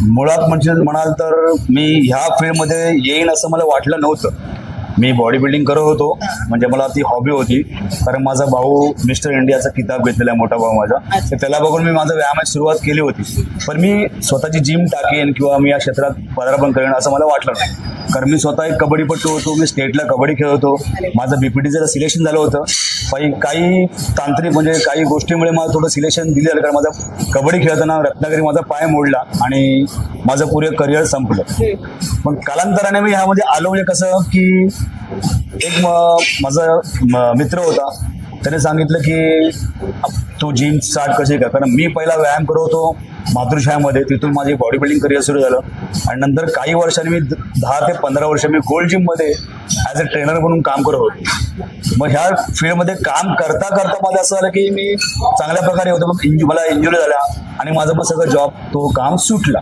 मुळात म्हणजे म्हणाल तर मी ह्या फील्डमध्ये येईन असं मला वाटलं नव्हतं. मी बॉडी बिल्डिंग करत होतो, म्हणजे मला ती हॉबी होती. कारण माझा भाऊ मिस्टर इंडियाचा किताब घेतलेला आहे, मोठा भाऊ माझा. तर त्याला बघून मी माझा व्यायामाची सुरुवात केली होती. पण मी स्वतःची जिम टाकेन किंवा मी या क्षेत्रात पदार्पण करेन असं मला वाटलं नाही. कारण मी स्वतः एक कबड्डीपटू होतो. मी स्टेटला कबड्डी खेळत होतो. माझं बीपीटीचं सिलेक्शन झालं होतं. काही तांत्रिक म्हणजे काही गोष्टीमुळे मला थोडं सिलेक्शन दिलं झालं, कारण माझा कबड्डी खेळताना रत्नागिरी माझा पाय मोडला आणि माझं पुरे करिअर संपलं. पण कालांतराने मी ह्यामध्ये आलो. म्हणजे कसं की एक माझा मित्र होता, त्याने सांगितलं की तू जिम स्टार्ट कशी कर. कारण मी पहिला व्यायाम करत होतो मातृशाळेमध्ये, तिथून माझी बॉडी बिल्डिंग करिअर सुरू झालं. आणि नंतर काही वर्षांनी मी 10 ते 15 वर्ष मी गोल्ड जिममध्ये ॲज अ ट्रेनर म्हणून काम करत होतो. मग ह्या फील्डमध्ये काम करता करता मला असं झालं की मी चांगल्या प्रकारे होतो. मग मला इंजुरी झाल्या आणि माझं पण सगळं जॉब तो काम सुटला.